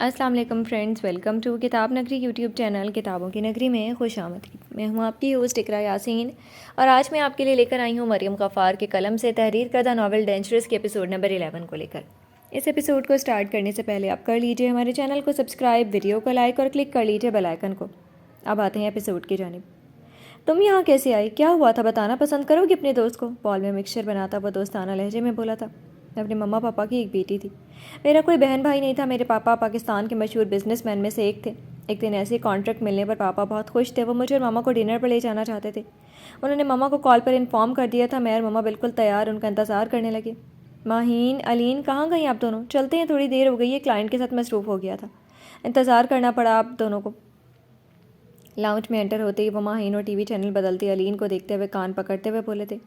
السلام علیکم friends, welcome to کتاب نگری یوٹیوب چینل کتابوں کی نگری میں خوش آمدید۔ میں ہوں آپ کی ہوسٹ اقرا یاسین اور آج میں آپ کے لیے لے کر آئی ہوں مریم غفار کے قلم سے تحریر کردہ ناول ڈینجرس کے ایپیسوڈ نمبر 11 کو لے کر۔ اس ایپیسوڈ کو سٹارٹ کرنے سے پہلے آپ کر لیجئے ہمارے چینل کو سبسکرائب، ویڈیو کو لائک اور کلک کر لیجئے بیل آئیکن کو۔ اب آتے ہیں ایپیسوڈ کی جانب۔ تم یہاں کیسے آئی؟ کیا ہوا تھا؟ بتانا پسند کرو گی اپنے دوست کو؟ پال میں مکسچر بناتا وہ دوستانہ لہجے میں بولا تھا۔ میں اپنے مما پاپا کی ایک بیٹی تھی، میرا کوئی بہن بھائی نہیں تھا۔ میرے پاپا پاکستان کے مشہور بزنس مین میں سے ایک تھے۔ ایک دن ایسے کانٹریکٹ ملنے پر پاپا بہت خوش تھے۔ وہ مجھے اور ماما کو ڈنر پر لے جانا چاہتے تھے۔ انہوں نے ماما کو کال پر انفارم کر دیا تھا۔ میں اور ماما بالکل تیار ان کا انتظار کرنے لگے۔ ماہین، علین، کہاں گئیں آپ دونوں؟ چلتے ہیں، تھوڑی دیر ہو گئی ہے، کلائنٹ کے ساتھ مصروف ہو گیا تھا، انتظار کرنا پڑا آپ دونوں کو۔ لاؤنج میں انٹر ہوتے ہی وہ ماہین اور ٹی وی چینل بدلتے علین کو دیکھتے ہوئے کان پکڑتے ہوئے بولے تھے،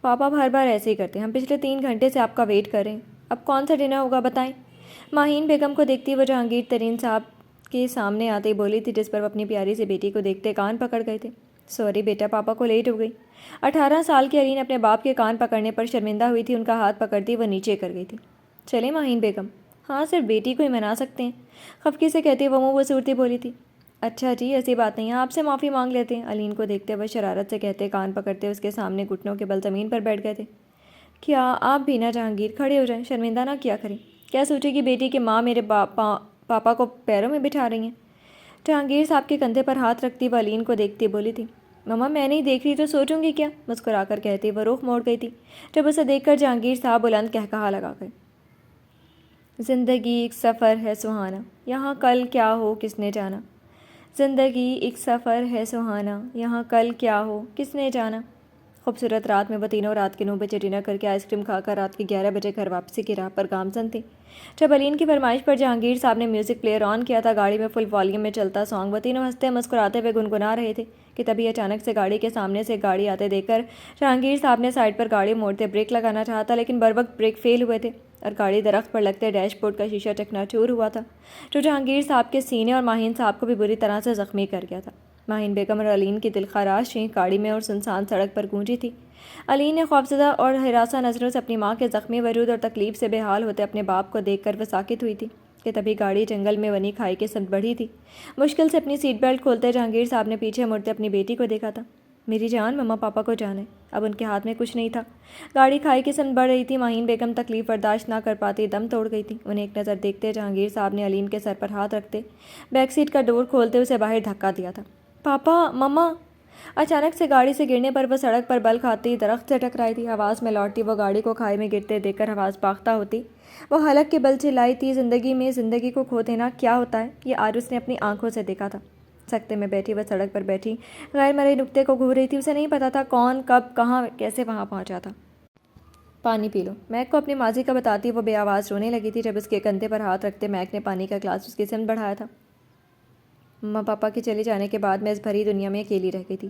پاپا ہر بار ایسے ہی کرتے ہیں، ہم پچھلے 3 گھنٹے سے آپ کا ویٹ کر رہے ہیں، اب کون سا ڈنر ہوگا بتائیں؟ ماہین بیگم کو دیکھتی وہ جہانگیر ترین صاحب کے سامنے آتے ہی بولی تھی، جس پر وہ اپنی پیاری سی بیٹی کو دیکھتے کان پکڑ گئے تھے۔ سوری بیٹا، پاپا کو لیٹ ہو گئی۔ 18 سال کی علین اپنے باپ کے کان پکڑنے پر شرمندہ ہوئی تھی۔ ان کا ہاتھ پکڑتی وہ نیچے کر گئی تھی۔ چلے ماہین بیگم؟ ہاں، صرف بیٹی کو ہی منا سکتے ہیں، خفگی سے کہتی وہ منہ وہ صورتی بولی تھی۔ اچھا جی، ایسی بات نہیں ہے، آپ سے معافی مانگ لیتے ہیں، علین کو دیکھتے ہوئے شرارت سے کہتے کان پکڑتے اس کے سامنے گھٹنوں کے بل زمین پر بیٹھ گئے تھے۔ کیا آپ بھی نہ جہانگیر، کھڑے ہو جائیں، شرمندہ نہ کیا کریں، کیا سوچے گی بیٹی کہ ماں میرے پاپا کو پیروں میں بٹھا رہی ہیں؟ جہانگیر صاحب کے کندھے پر ہاتھ رکھتی وہ علین کو دیکھتی بولی تھی، مما میں نہیں دیکھ رہی تو سوچوں گی کیا؟ مسکرا کر کہتی وہ رخ موڑ گئی تھی، جب اسے دیکھ کر جہانگیر صاحب بلند قہقہا لگا گئے۔ زندگی ایک سفر ہے سہانا، یہاں کل کیا ہو کس نے جانا۔ زندگی ایک سفر ہے سہانا، یہاں کل کیا ہو کس نے جانا۔ خوبصورت رات میں وہ تینوں رات کے 9 بجے ڈنر کر کے آئس کریم کھا کر رات کے 11 بجے گھر واپسی کی راہ پر گامزن تھی۔ جب علین کی فرمائش پر جہانگیر صاحب نے میوزک پلیئر آن کیا تھا، گاڑی میں فل والیوم میں چلتا سانگ، وہ تینوں ہنستے مسکراتے ہوئے گنگنا رہے تھے کہ تبھی اچانک سے گاڑی کے سامنے سے گاڑی آتے دیکھ کر جہانگیر صاحب نے سائڈ پر گاڑی موڑتے بریک لگانا چاہا تھا، لیکن بروقت بریک فیل ہوئے تھے اور گاڑی درخت پر لگتے ڈیش بورڈ کا شیشہ چکناچور ہوا تھا، جو جہانگیر صاحب کے سینے اور ماہین صاحب کو بھی بری طرح سے زخمی کر گیا تھا۔ ماہین بیگم اور علین کی دلخراش چیخ گاڑی میں اور سنسان سڑک پر گونجی تھی۔ علین نے خوفزدہ اور ہراساں نظروں سے اپنی ماں کے زخمی وجود اور تکلیف سے بے حال ہوتے اپنے باپ کو دیکھ کر وہ ساکت ہوئی تھی کہ تبھی گاڑی جنگل میں ونی کھائی کے سمت بڑھی تھی۔ مشکل سے اپنی سیٹ بیلٹ کھولتے جہانگیر صاحب نے پیچھے مڑتے اپنی بیٹی کو دیکھا تھا۔ میری جان، مما پاپا کو جان ہے۔ اب ان کے ہاتھ میں کچھ نہیں تھا۔ گاڑی کھائی کی سمت بڑھ رہی تھی۔ ماہین بیگم تکلیف برداشت نہ کر پاتی دم توڑ گئی تھی۔ انہیں ایک نظر دیکھتے جہانگیر صاحب نے علین کے سر پر ہاتھ رکھتے بیک سیٹ کا ڈور کھولتے اسے باہر دھکا دیا تھا۔ پاپا، مما! اچانک سے گاڑی سے گرنے پر وہ سڑک پر بل کھاتی درخت سے ٹکرائی تھی۔ آواز میں لوٹتی وہ گاڑی کو کھائی میں گرتے دیکھ کر آواز باختہ ہوتی وہ حلق کے بل چلائی تھی، زندگی میں زندگی کو کھو دینا کیا ہوتا ہے، یہ آج اس نے اپنی آنکھوں سے دیکھا تھا۔ سکتے میں بیٹھی وہ سڑک پر بیٹھی غیر مرئی نقطے کو گھور رہی تھی۔ اسے نہیں پتا تھا کون کب کہاں کیسے وہاں پہنچا تھا۔ پانی پی لو، میک کو اپنی ماضی کا بتاتی وہ بے آواز رونے لگی تھی جب اس کے کندھے پر ہاتھ رکھتے میک نے پانی کا گلاس اس کی سمت بڑھایا تھا۔ مما پاپا کے چلے جانے کے بعد میں اس بھری دنیا میں اکیلی رہ گئی تھی۔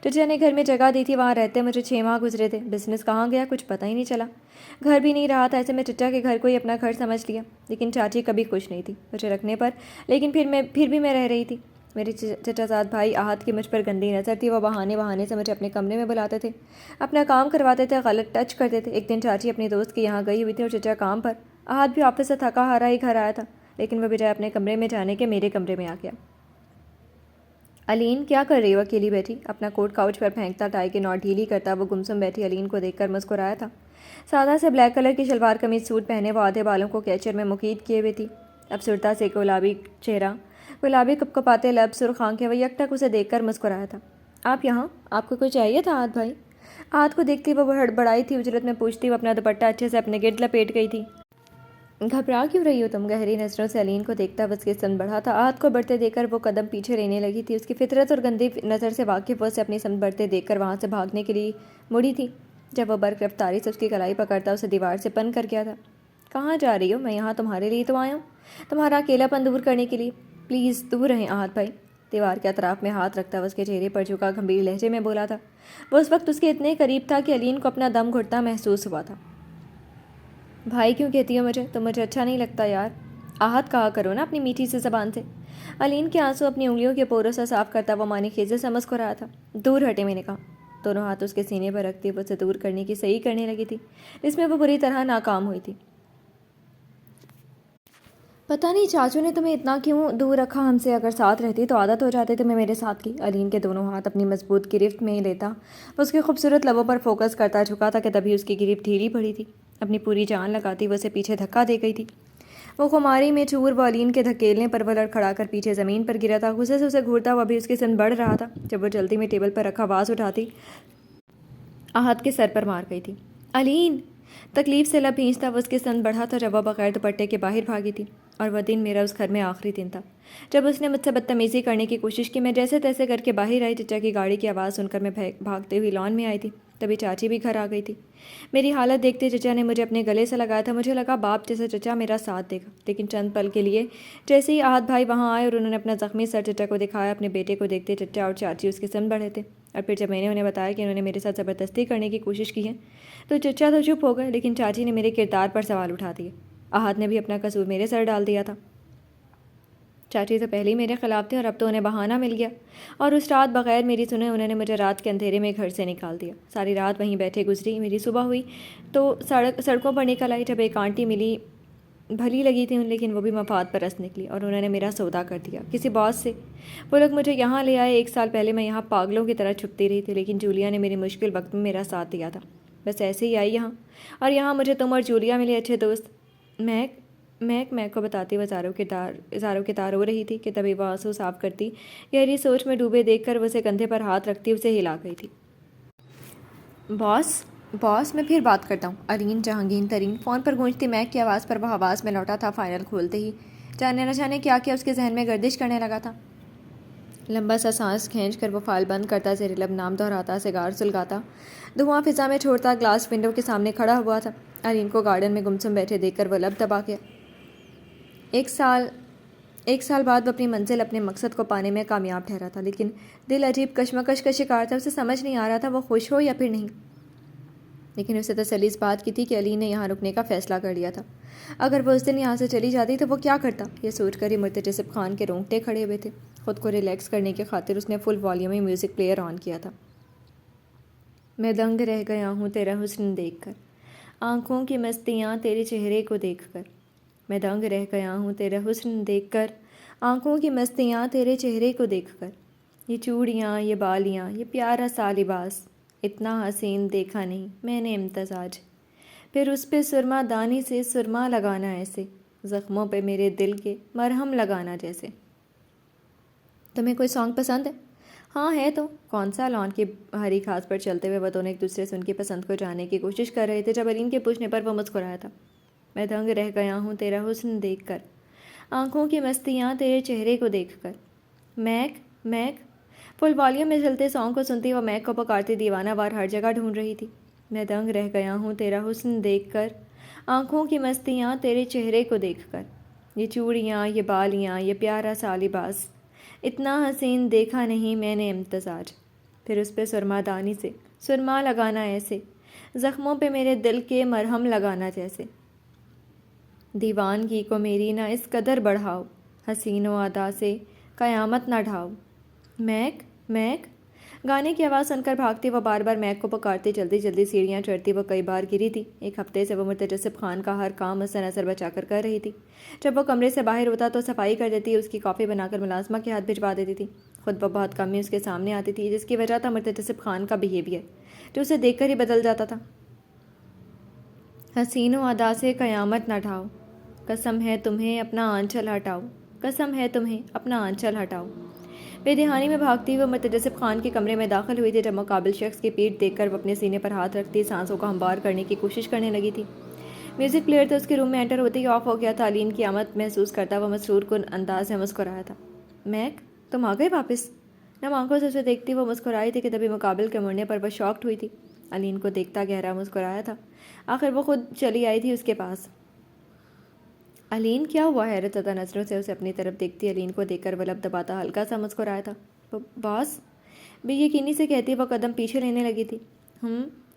چچا نے گھر میں جگہ دی تھی، وہاں رہتے مجھے 6 ماہ گزرے تھے۔ بزنس کہاں گیا کچھ پتہ ہی نہیں چلا، گھر بھی نہیں رہا تھا، ایسے میں چچا کے گھر کو ہی اپنا گھر سمجھ لیا۔ لیکن چاچی کبھی خوش نہیں تھی مجھے رکھنے پر، لیکن پھر بھی میں رہ رہی تھی۔ میرے چچا زاد بھائی احد کی مجھ پر گندی نظر تھی، وہ بہانے سے مجھے اپنے کمرے میں بلاتے تھے، اپنا کام کرواتے تھے، غلط ٹچ کرتے تھے۔ ایک دن چاچی اپنی دوست کے یہاں گئی ہوئی تھی اور چچا کام پر۔ احد بھی آفس سے تھکا ہارا ہی گھر آیا تھا، لیکن وہ بجائے اپنے کمرے میں جانے کے میرے کمرے میں آ گیا۔ علین، کیا کر رہی ہو اکیلی بیٹھی؟ اپنا کوٹ کاؤچ پر پھینکتا ٹائی کی نوٹ ڈھیلی کرتا وہ گمسم بیٹھی علین کو دیکھ کر مسکرایا تھا۔ سادہ سے بلیک کلر کی شلوار قمیض سوٹ پہنے وہ آدھے بالوں کو کیچر میں مقید کیے ہوئے تھی، افسردہ سے گلابی چہرہ، گلابی کپکپاتے لب، سرخ آنکھیں، وہ یک ٹک اسے دیکھ کر مسکرایا تھا۔ آپ یہاں؟ آپ کو کوئی چاہیے تھا احد بھائی؟ احد کو دیکھتی وہ ہڑبڑائی تھی، اجرت میں پوچھتی وہ اپنا دوپٹہ اچھے سے اپنے گرد لپیٹ گئی تھی۔ گھبرا کیوں رہی ہو تم؟ گہری نظروں سے علین کو دیکھتا وہ اس کے سمت بڑھا تھا۔ احد کو بڑھتے دیکھ کر وہ قدم پیچھے لینے لگی تھی، اس کی فطرت اور گندی نظر سے واقف وہ اسے اپنی سمت بڑھتے دیکھ کر وہاں سے بھاگنے کے لیے مڑی تھی، جب وہ برق رفتاری سے اس کی کلائی پکڑتا اسے دیوار سے پن کر گیا تھا۔ کہاں جا رہی ہو؟ میں یہاں تمہارے لیے تو آیا ہوں، تمہارا اکیلا پن دور کرنے کے لیے، پلیز دور رہیں احد بھائی۔ دیوار کے اطراف میں ہاتھ رکھتا وہ اس کے چہرے پر جھکا گھمبیر لہجے میں بولا تھا۔ وہ اس وقت اس کے اتنے قریب تھا کہ علین کو اپنا دم گھٹتا محسوس ہوا تھا۔ بھائی کیوں کہتی ہو مجھے؟ تم مجھے اچھا نہیں لگتا یار۔ احد کہا کرو نا اپنی میٹھی سی زبان سے۔ علین کے آنسو اپنی انگلیوں کے پوروں سے صاف کرتا وہ مانی خیزے سے مسکرایا تھا۔ دور ہٹے، میں نے کہا۔ دونوں ہاتھ اس کے سینے پر رکھتی وہ اسے دور کرنے کی صحیح کرنے لگی تھی، جس میں وہ بری طرح ناکام ہوئی تھی۔ پتہ نہیں چاچو نے تمہیں اتنا کیوں دور رکھا ہم سے، اگر ساتھ رہتی تو عادت ہو جاتے تمہیں میرے ساتھ کی۔ علین کے دونوں ہاتھ اپنی مضبوط گرفت میں لیتا وہ اس کے خوبصورت لبوں پر فوکس کرتا جھکا تھا کہ تبھی اس کی گرفت ڈھیلی پڑی تھی۔ اپنی پوری جان لگاتی وہ اسے پیچھے دھکا دے گئی تھی۔ وہ خماری میں چور وہ علین کے دھکیلنے پر وہ لڑکھڑا کر پیچھے زمین پر گرا تھا۔ غصے سے اسے گھورتا ہوا بھی اس کی سن بڑھ رہا تھا جب وہ جلدی میں ٹیبل پر رکھا واز اٹھاتی آہت کے سر پر مار گئی تھی۔ علین! تکلیف سے لب بھینچتا وہ اس کے سن بڑھا تھا جب وہ بغیر دوپٹے کے باہر بھاگی تھی، اور وہ دن میرا اس گھر میں آخری دن تھا جب اس نے مجھ سے بدتمیزی کرنے کی کوشش کی۔ میں جیسے تیسے کر کے باہر آئی۔ چچا کی گاڑی کی آواز سن کر میں بھاگتے ہوئی لان میں آئی تھی، تبھی چاچی بھی گھر آ گئی تھی۔ میری حالت دیکھتے چچا نے مجھے اپنے گلے سے لگایا تھا۔ مجھے لگا باپ جیسا چچا میرا ساتھ دے گا، لیکن چند پل کے لیے جیسے ہی آہت بھائی وہاں آئے اور انہوں نے اپنا زخمی سر چچا کو دکھایا، اپنے بیٹے کو دیکھتے چچا اور چاچی اس کے سن بڑھے تھے۔ اور پھر جب میں نے انہیں بتایا کہ انہوں نے میرے ساتھ زبردستی کرنے کی کوشش کی ہے تو چچا تو چپ ہو گئے، لیکن چاچی نے میرے کردار پر سوال اٹھا دیے۔ آہت نے بھی اپنا قصور میرے سر ڈال دیا تھا۔ چاچی تو پہلے ہی میرے خلاف تھے اور اب تو انہیں بہانہ مل گیا، اور اس رات بغیر میری سنے انہوں نے مجھے رات کے اندھیرے میں گھر سے نکال دیا۔ ساری رات وہیں بیٹھے گزری۔ میری صبح ہوئی تو سڑکوں پر نکل آئی، جب ایک آنٹی ملی، بھلی لگی تھی لیکن وہ بھی مفاد پرست نکلی، اور انہوں نے میرا سودا کر دیا کسی باس سے۔ وہ لوگ مجھے یہاں لے آئے۔ 1 سال پہلے میں یہاں پاگلوں کی طرح چھپتی رہی تھی، لیکن جولیا نے میری مشکل وقت میں میرا ساتھ دیا تھا۔ بس ایسے ہی آئی یہاں، اور یہاں مجھے تم اور جولیا ملے اچھے دوست۔ میک کو بتاتی وہ اظہاروں کے تار ہو رہی تھی کہ تبھی وہ آنسو صاف کرتی، گہری سوچ میں ڈوبے دیکھ کر وہ اسے کندھے پر ہاتھ رکھتی اسے ہلا گئی تھی۔ باس میں پھر بات کرتا ہوں۔ علین جہانگین ترین فون پر گونجتی میک کی آواز پر وہ آواز میں لوٹا تھا۔ فائنل کھولتے ہی جانے نہ جانے کیا اس کے ذہن میں گردش کرنے لگا تھا۔ لمبا سا سانس کھینچ کر وہ فائل بند کرتا، زیر لب نام دہراتا، سگار سلگاتا، دھواں فضا میں چھوڑتا، گلاس ونڈو کے سامنے کھڑا ہوا تھا۔ علین کو گارڈن میں گمسم بیٹھے دیکھ کر وہ لب دبا گیا۔ 1 سال بعد وہ اپنی منزل، اپنے مقصد کو پانے میں کامیاب ٹھہرا تھا، لیکن دل عجیب کشمکش کا شکار تھا۔ اسے سمجھ نہیں آ رہا تھا وہ خوش ہو یا پھر نہیں، لیکن اسے تسلی اس بات کی تھی کہ علین نے یہاں رکنے کا فیصلہ کر لیا تھا۔ اگر وہ اس دن یہاں سے چلی جاتی تو وہ کیا کرتا، یہ سوچ کر ہی مرتجب خان کے رونگٹے کھڑے ہوئے تھے۔ خود کو ریلیکس کرنے کی خاطر اس نے فل والیوم میں میوزک پلیئر آن کیا تھا۔ میں دنگ رہ گیا ہوں تیرا حسن دیکھ کر، آنکھوں کی مستیاں تیرے چہرے کو دیکھ کر۔ میں دنگ رہ گیا ہوں تیرا حسن دیکھ کر، آنکھوں کی مستیاں تیرے چہرے کو دیکھ کر۔ یہ چوڑیاں، یہ بالیاں، یہ پیارا سا لباس، اتنا حسین دیکھا نہیں میں نے امتزاج۔ پھر اس پہ سرما دانی سے سرما لگانا ایسے، زخموں پہ میرے دل کے مرہم لگانا جیسے۔ تمہیں کوئی سانگ پسند ہے؟ ہاں ہے تو۔ کون سا؟ لان کی ہری گھاس پر چلتے ہوئے وہ دونوں ایک دوسرے سے ان کی پسند کو جاننے کی کوشش کر رہے تھے جب علین کے پوچھنے پر وہ مسکرایا تھا۔ میں دنگ رہ گیا ہوں تیرا حسن دیکھ کر، آنکھوں کی مستیاں تیرے چہرے کو دیکھ کر۔ میک فل والیوم میں چلتے سانگ کو سنتی وہ میک کو پکارتی دیوانہ وار ہر جگہ ڈھونڈ رہی تھی۔ میں دنگ رہ گیا ہوں تیرا حسن دیکھ کر، آنکھوں کی مستیاں تیرے چہرے کو دیکھ کر۔ یہ چوڑیاں، یہ بالیاں، یہ پیارا سا لباس، اتنا حسین دیکھا نہیں میں نے امتزاج۔ پھر اس پہ سرما دانی سے سرما لگانا ایسے، زخموں پہ میرے دل کے مرہم لگانا جیسے۔ دیوانگی کو میری نہ اس قدر بڑھاؤ، حسین و ادا سے قیامت نہ ڈھاؤ۔ میک گانے کی آواز سن کر بھاگتی وہ بار بار میک کو پکارتی، جلدی سیڑھیاں چڑھتی وہ کئی بار گری تھی۔ 1 ہفتے سے وہ مرتجب خان کا ہر کام اس سے نظر بچا کر رہی تھی۔ جب وہ کمرے سے باہر ہوتا تو صفائی کر دیتی، اس کی کافی بنا کر ملازمہ کے ہاتھ بھجوا دیتی تھی۔ خود وہ بہت کم ہی اس کے سامنے آتی تھی، جس کی وجہ تھا مرتجب خان کا بیہیویئر، جو اسے دیکھ کر ہی بدل جاتا تھا۔ حسین و ادا سے قیامت نہ ڈھاؤ، قسم ہے تمہیں اپنا آنچل ہٹاؤ، قسم ہے تمہیں اپنا آنچل ہٹاؤ۔ بے دہانی میں بھاگتی وہ مرتجب خان کے کمرے میں داخل ہوئی تھی جب مقابل شخص کی پیٹھ دیکھ کر وہ اپنے سینے پر ہاتھ رکھتی سانسوں کو ہموار کرنے کی کوشش کرنے لگی تھی۔ میوزک پلیئر تو اس کے روم میں انٹر ہوتے ہی آف ہو گیا تھا۔ علین کی آمد محسوس کرتا وہ مسرور کن انداز میں مسکرایا تھا۔ میک تم آ گئے واپس؟ نم آنکھوں سے اسے دیکھتی وہ مسکرائی تھی کہ تبھی مقابل کے مڑنے پر وہ شاکڈ ہوئی تھی۔ علین کو دیکھتا گہرا مسکرایا تھا۔ آخر وہ خود چلی آئی تھی اس کے پاس۔ علین کیا ہوا؟ حیرت زدہ نظروں سے اسے اپنی طرف دیکھتی علین کو دیکھ کر وہ لب دباتا ہلکا سا مسکرایا تھا۔ باس بے یقینی سے کہتی وہ قدم پیچھے لینے لگی تھی۔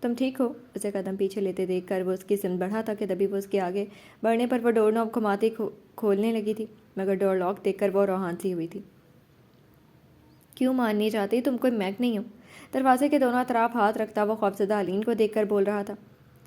تم ٹھیک ہو؟ اسے قدم پیچھے لیتے دیکھ کر وہ اس کی سمت بڑھا تھا کہ تبھی وہ اس کے آگے بڑھنے پر وہ ڈور نوب گھماتی کھولنے لگی تھی، مگر ڈور لاک دیکھ کر وہ روحان سی ہوئی تھی۔ کیوں مان نہیں جاتی؟ تم کوئی میک نہیں ہو؟ دروازے کے دونوں اطراف ہاتھ رکھتا وہ خوفزدہ علین کو دیکھ کر بول رہا تھا۔